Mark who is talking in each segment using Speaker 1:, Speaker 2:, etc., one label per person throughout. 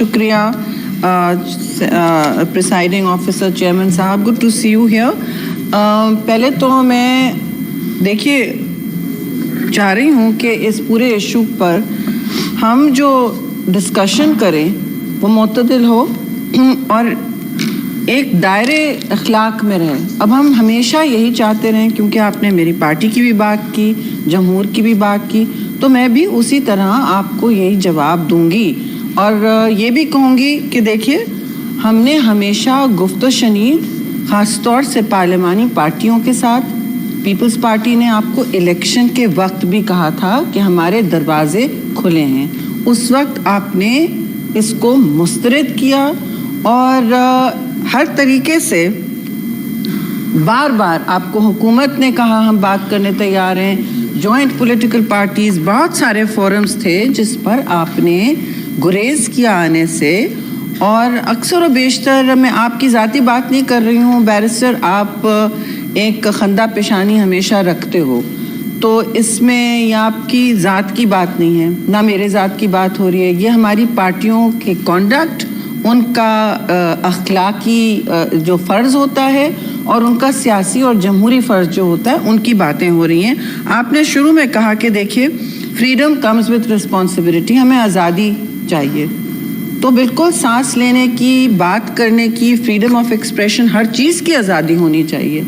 Speaker 1: شکریہ presiding officer chairman صاحب, good to see you here. پہلے تو میں دیکھیے چاہ رہی ہوں کہ اس پورے ایشو پر ہم جو ڈسکشن کریں وہ معتدل ہو اور ایک دائرے اخلاق میں رہے. اب ہم ہمیشہ یہی چاہتے رہیں, کیونکہ آپ نے میری پارٹی کی بھی بات کی, جمہور کی بھی بات کی, تو میں بھی اسی طرح آپ کو یہی جواب دوں گی. اور یہ بھی کہوں گی کہ دیکھیے ہم نے ہمیشہ گفت و شنید خاص طور سے پارلیمانی پارٹیوں کے ساتھ, پیپلز پارٹی نے آپ کو الیکشن کے وقت بھی کہا تھا کہ ہمارے دروازے کھلے ہیں. اس وقت آپ نے اس کو مسترد کیا اور ہر طریقے سے بار بار آپ کو حکومت نے کہا ہم بات کرنے تیار ہیں, جوائنٹ پولیٹیکل پارٹیز, بہت سارے فورمز تھے جس پر آپ نے گریز کیا آنے سے. اور اکثر و بیشتر میں آپ کی ذاتی بات نہیں کر رہی ہوں بیرسٹر, آپ ایک خندہ پیشانی ہمیشہ رکھتے ہو, تو اس میں یہ آپ کی ذات کی بات نہیں ہے, نہ میرے ذات کی بات ہو رہی ہے. یہ ہماری پارٹیوں کے کانڈکٹ, ان کا اخلاقی جو فرض ہوتا ہے اور ان کا سیاسی اور جمہوری فرض جو ہوتا ہے, ان کی باتیں ہو رہی ہیں. آپ نے شروع میں کہا کہ دیکھیے فریڈم کمز وتھ رسپانسبلٹی, ہمیں آزادی چاہیے, تو بالکل سانس لینے کی, بات کرنے کی, فریڈم آف ایکسپریشن, ہر چیز کی آزادی ہونی چاہیے,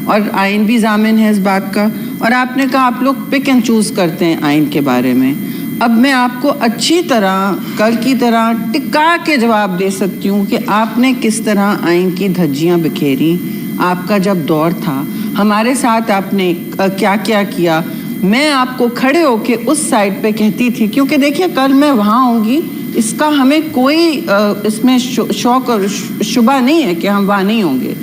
Speaker 1: اور آئین بھی ضامن ہے اس بات کا. اور آپ نے کہا آپ لوگ پک اینڈ چوز کرتے ہیں آئین کے بارے میں. اب میں آپ کو اچھی طرح کل کی طرح ٹکا کے جواب دے سکتی ہوں کہ آپ نے کس طرح آئین کی دھجیاں بکھیری. آپ کا جب دور تھا ہمارے ساتھ آپ نے کیا کیا کیا. میں آپ کو کھڑے ہو کے اس سائڈ پہ کہتی تھی, کیونکہ دیکھیے کل میں وہاں ہوں گی, اس کا ہمیں کوئی اس میں شوق اور شبہ نہیں ہے کہ ہم وہاں نہیں ہوں گے.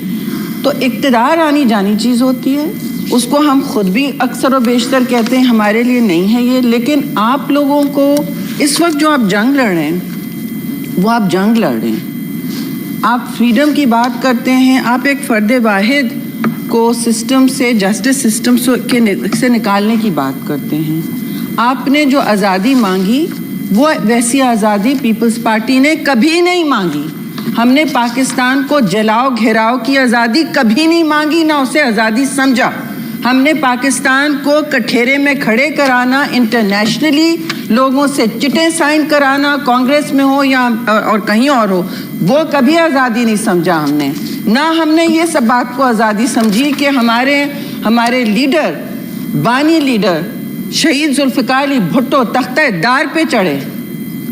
Speaker 1: تو اقتدار آنی جانی چیز ہوتی ہے, اس کو ہم خود بھی اکثر و بیشتر کہتے ہیں ہمارے لیے نہیں ہے یہ. لیکن آپ لوگوں کو اس وقت جو آپ جنگ لڑ رہے ہیں وہ آپ جنگ لڑ رہے ہیں. آپ فریڈم کی بات کرتے ہیں, آپ ایک فرد واحد کو سسٹم سے, جسٹس سسٹم سے نکالنے کی بات کرتے ہیں. آپ نے جو آزادی مانگی وہ ویسی آزادی پیپلز پارٹی نے کبھی نہیں مانگی. ہم نے پاکستان کو جلاؤ گھیراؤ کی آزادی کبھی نہیں مانگی, نہ اسے آزادی سمجھا. ہم نے پاکستان کو کٹھیرے میں کھڑے کرانا, انٹرنیشنلی لوگوں سے چٹیں سائن کرانا, کانگریس میں ہو یا اور کہیں اور ہو, وہ کبھی آزادی نہیں سمجھا ہم نے. نہ ہم نے یہ سب بات کو آزادی سمجھی کہ ہمارے لیڈر, بانی لیڈر شہید ذوالفقار علی بھٹو تختہ دار پہ چڑھے,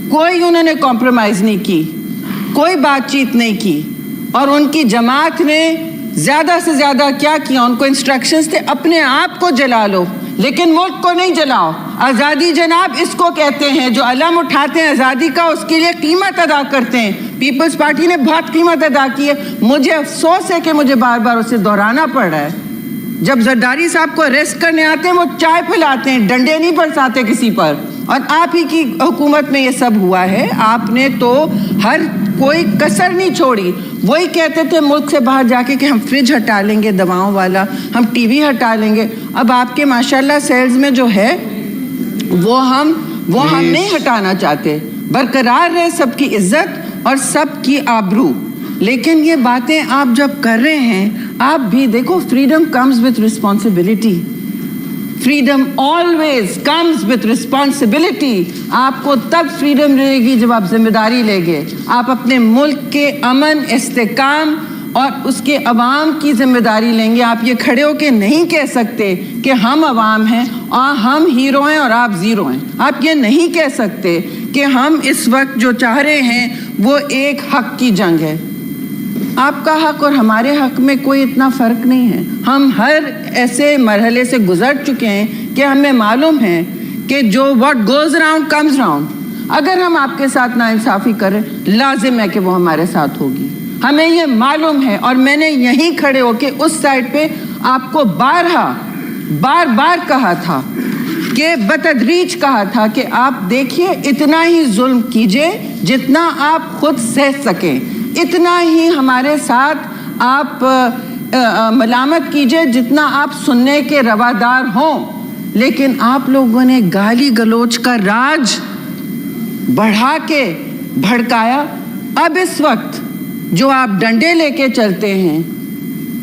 Speaker 1: کوئی انہوں نے کمپرومائز نہیں کی, کوئی بات چیت نہیں کی, اور ان کی جماعت نے زیادہ سے زیادہ کیا کیا, ان کو انسٹرکشنز تھے اپنے آپ کو جلا لو لیکن ملک کو نہیں جلاؤ. آزادی جناب اس کو کہتے ہیں, جو علم اٹھاتے ہیں آزادی کا اس کے لیے قیمت ادا کرتے ہیں. پیپلز پارٹی نے بہت قیمت ادا کی ہے. مجھے افسوس ہے کہ مجھے بار بار اسے دہرانا پڑ رہا ہے. جب زرداری صاحب کو اریسٹ کرنے آتے ہیں وہ چائے پلاتے ہیں, ڈنڈے نہیں برساتے کسی پر, اور آپ ہی کی حکومت میں یہ سب ہوا ہے. آپ نے تو ہر کوئی کسر نہیں چھوڑی. وہی کہتے تھے ملک سے باہر جا کے کہ ہم فریج ہٹا لیں گے دواؤں والا, ہم ٹی وی ہٹا لیں گے. اب آپ کے ماشاءاللہ سیلز میں جو ہے وہ ہم نہیں ہٹانا چاہتے, برقرار رہے سب کی عزت اور سب کی آبرو. لیکن یہ باتیں آپ جب کر رہے ہیں, آپ بھی دیکھو freedom comes with responsibility. Freedom always comes with responsibility. آپ کو تب فریڈم رہے گی جب آپ ذمہ داری لیں گے. آپ اپنے ملک کے امن, استحکام اور اس کے عوام کی ذمہ داری لیں گے. آپ یہ کھڑے ہو کے نہیں کہہ سکتے کہ ہم عوام ہیں اور ہم ہیرو ہیں اور آپ زیرو ہیں. آپ یہ نہیں کہہ سکتے کہ ہم اس وقت جو چاہ رہے ہیں وہ ایک حق کی جنگ ہے. آپ کا حق اور ہمارے حق میں کوئی اتنا فرق نہیں ہے. ہم ہر ایسے مرحلے سے گزر چکے ہیں کہ ہمیں معلوم ہے کہ جو what goes around comes around. اگر ہم آپ کے ساتھ ناانصافی کریں لازم ہے کہ وہ ہمارے ساتھ ہوگی, ہمیں یہ معلوم ہے. اور میں نے یہیں کھڑے ہو کے اس سائڈ پہ آپ کو بار بار کہا تھا کہ بتدریج کہا تھا کہ آپ دیکھیے اتنا ہی ظلم کیجئے جتنا آپ خود سہ سکیں, اتنا ہی ہمارے ساتھ آپ ملامت کیجئے جتنا آپ سننے کے روادار ہوں. لیکن آپ لوگوں نے گالی گلوچ کا راج بڑھا کے بھڑکایا. اب اس وقت جو آپ ڈنڈے لے کے چلتے ہیں,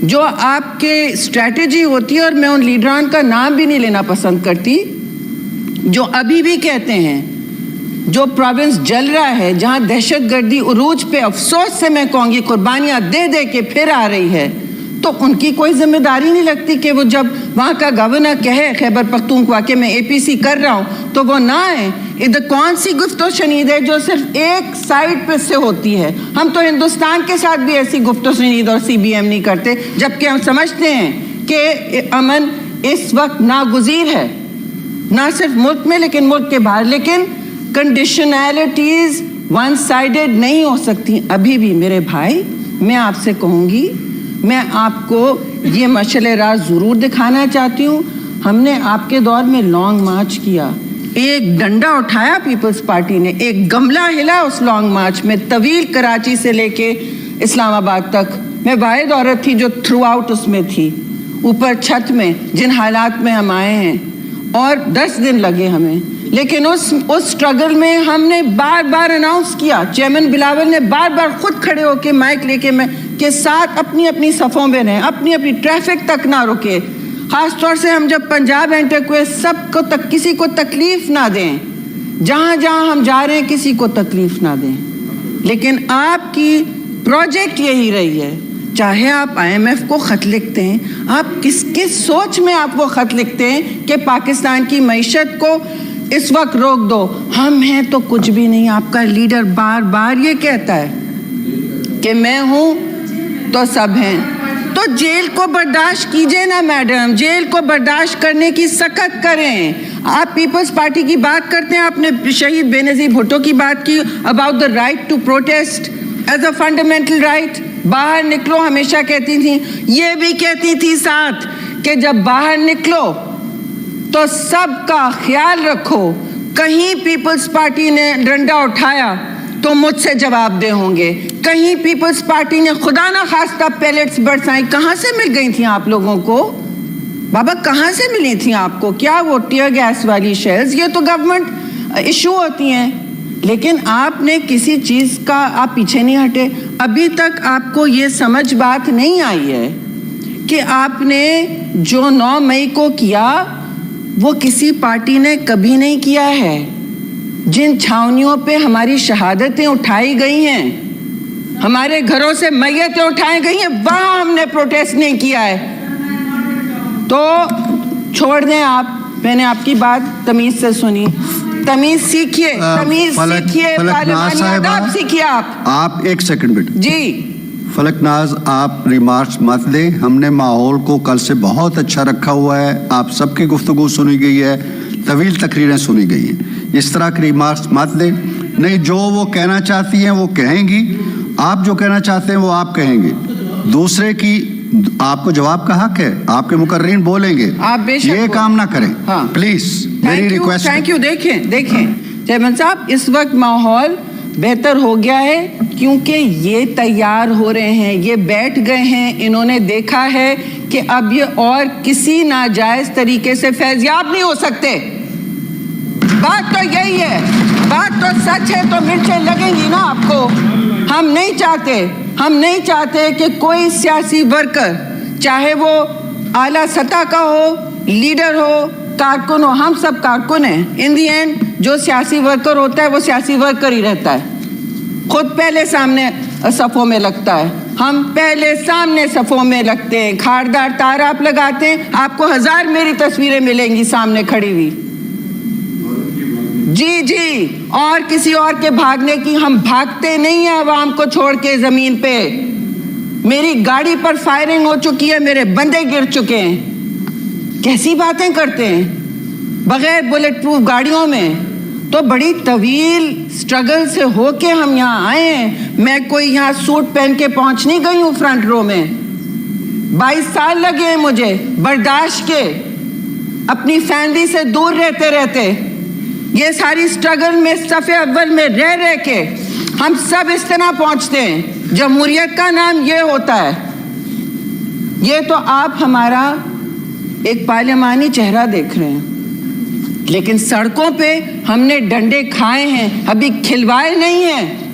Speaker 1: جو آپ کے اسٹریٹجی ہوتی ہے, اور میں ان لیڈران کا نام بھی نہیں لینا پسند کرتی, جو ابھی بھی کہتے ہیں جو پروونس جل رہا ہے, جہاں دہشت گردی عروج پہ افسوس سے میں کہوں گی قربانیاں دے دے کے پھر آ رہی ہے, تو ان کی کوئی ذمہ داری نہیں لگتی کہ وہ جب وہاں کا گورنر کہے خیبر پختونخوا کہ میں APC کر رہا ہوں تو وہ نہ آئیں. ادھر کون سی گفت و شنید ہے جو صرف ایک سائڈ پہ سے ہوتی ہے؟ ہم تو ہندوستان کے ساتھ بھی ایسی گفت و شنید اور CBM نہیں کرتے, جبکہ ہم سمجھتے ہیں کہ امن اس وقت ناگزیر ہے, نہ صرف ملک میں لیکن ملک کے باہر. لیکن کنڈیشنالٹیز ون سائیڈڈ نہیں ہو سکتی. ابھی بھی میرے بھائی, میں آپ سے کہوں گی, میں آپ کو یہ مشعل راہ ضرور دکھانا چاہتی ہوں. ہم نے آپ کے دور میں لانگ مارچ کیا, ایک ڈنڈا اٹھایا پیپلز پارٹی نے, ایک گملہ ہلا اس لانگ مارچ میں, طویل کراچی سے لے کے اسلام آباد تک. میں واحد عورت تھی جو تھرو آؤٹ اس میں تھی, اوپر چھت میں, جن حالات میں ہم آئے ہیں, اور 10 دن لگے ہمیں. لیکن اس سٹرگل میں ہم نے بار بار اناؤنس کیا, چیئرمین بلاول نے بار بار خود کھڑے ہو کے مائک لے کے میں کے ساتھ اپنی اپنی صفوں میں رہیں, اپنی اپنی ٹریفک تک نہ رکے. خاص طور سے ہم جب پنجاب انٹر ہوئے, سب کو کسی کو تکلیف نہ دیں, جہاں جہاں ہم جا رہے ہیں کسی کو تکلیف نہ دیں. لیکن آپ کی پروجیکٹ یہی رہی ہے, چاہے آپ IMF کو خط لکھتے ہیں, آپ کس سوچ میں آپ وہ خط لکھتے ہیں کہ پاکستان کی معیشت کو اس وقت روک دو, ہم ہیں تو کچھ بھی نہیں. آپ کا لیڈر بار بار یہ کہتا ہے کہ میں ہوں تو سب ہیں. تو جیل کو برداشت کیجئے نا میڈم, جیل کو برداشت کرنے کی سخت کریں. آپ پیپلز پارٹی کی بات کرتے ہیں, آپ نے شہید بے نظیر بھٹو کی بات کی about the right to protest as a fundamental right. باہر نکلو ہمیشہ کہتی تھیں, یہ بھی کہتی تھی ساتھ کہ جب باہر نکلو تو سب کا خیال رکھو, کہیں پیپلز پارٹی نے ڈنڈا اٹھایا تو مجھ سے جواب دہ ہوں گے, کہیں پیپلز پارٹی نے خدا نہ خواستہ پیلٹس برسائیں. کہاں سے مل گئی تھیں آپ لوگوں کو بابا, کہاں سے ملی تھیں آپ کو؟ کیا وہ ٹیئر گیس والی شیلز؟ یہ تو گورنمنٹ ایشو ہوتی ہیں. لیکن آپ نے کسی چیز کا آپ پیچھے نہیں ہٹے. ابھی تک آپ کو یہ سمجھ بات نہیں آئی ہے کہ آپ نے جو 9 مئی کو کیا وہ کسی پارٹی نے کبھی نہیں کیا ہے. جن چھاونیوں پہ ہماری شہادتیں اٹھائی گئی ہیں, ہمارے گھروں سے میتیں اٹھائی گئی ہیں, وہاں ہم نے پروٹیسٹ نہیں کیا ہے. تو چھوڑ دیں آپ, میں نے آپ کی بات تمیز سے سنی. تمیز سیکھیے, تمیز سیکھیے, پارلیمانی آداب سیکھیے.
Speaker 2: آپ 1 سیکنڈ بیٹے.
Speaker 1: جی
Speaker 2: فلک ناز, آپ ریمارکس مت دیں. ہم نے ماحول کو کل سے بہت اچھا رکھا ہوا ہے, آپ سب کی گفتگو سنی گئی ہے, طویل تقریریں سنی گئی ہیں. اس طرح کی ریمارکس مت دیں. نہیں, جو وہ کہنا چاہتی ہیں وہ کہیں گی, آپ جو کہنا چاہتے ہیں وہ آپ کہیں گے. دوسرے کی آپ کو جواب کا حق ہے, آپ کے مقررین بولیں گے,
Speaker 1: آپ
Speaker 2: یہ کام نہ کریں پلیز, میری ریکویسٹ.
Speaker 1: Thank you. دیکھیں چیئرمین صاحب, اس وقت ماحول بہتر ہو گیا ہے کیونکہ یہ تیار ہو رہے ہیں, یہ بیٹھ گئے ہیں, انہوں نے دیکھا ہے کہ اب یہ اور کسی ناجائز طریقے سے فیضیاب نہیں ہو سکتے. بات تو یہی ہے, بات تو سچ ہے, تو مرچیں لگیں گی نا آپ کو. ہم نہیں چاہتے کہ کوئی سیاسی ورکر, چاہے وہ اعلیٰ سطح کا ہو, لیڈر ہو, کارکن ہو, ہم سب کارکن ہیں. ان دی اینڈ جو سیاسی ورکر ہوتا ہے وہ سیاسی ورکر ہی رہتا ہے, خود پہلے سامنے صفوں میں لگتا ہے. ہم پہلے سامنے صفوں میں لگتے ہیں, کھاردار تار آپ لگاتے ہیں, آپ کو 1000 میری تصویریں ملیں گی سامنے کھڑی ہوئی. جی, اور کسی اور کے بھاگنے کی, ہم بھاگتے نہیں ہیں عوام کو چھوڑ کے زمین پہ. میری گاڑی پر فائرنگ ہو چکی ہے, میرے بندے گر چکے ہیں. کیسی باتیں کرتے ہیں بغیر بلٹ پروف گاڑیوں میں. تو بڑی طویل سٹرگل سے ہو کے ہم یہاں آئے ہیں. میں کوئی یہاں سوٹ پہن کے پہنچ نہیں گئی ہوں فرنٹ رو میں. 22 سال لگے ہیں مجھے برداشت کے, اپنی فیملی سے دور رہتے. یہ ساری سٹرگل میں صف اول میں رہ کے ہم سب اس طرح پہنچتے ہیں. جمہوریت کا نام یہ ہوتا ہے. یہ تو آپ ہمارا ایک پارلیمانی چہرہ دیکھ رہے ہیں, لیکن سڑکوں پہ ہم نے ڈنڈے کھائے ہیں, ابھی کھلوائے نہیں ہیں.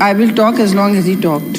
Speaker 1: I will talk as long as he talked.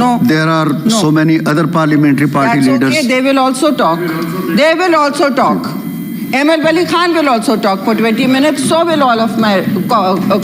Speaker 2: No. There are so many other parliamentary party leaders.
Speaker 1: Okay, they will also talk. ML Wali Khan will also talk for 20 minutes. So will all of my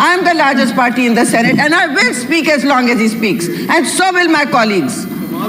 Speaker 1: I am the largest party in the Senate and I will speak as long as he speaks and so will my colleagues.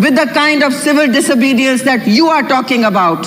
Speaker 1: with the kind of civil disobedience that you are talking about.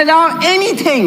Speaker 1: allow anything.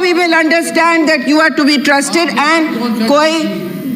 Speaker 1: we will understand that you are to be trusted and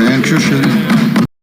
Speaker 2: Thank you, Shri.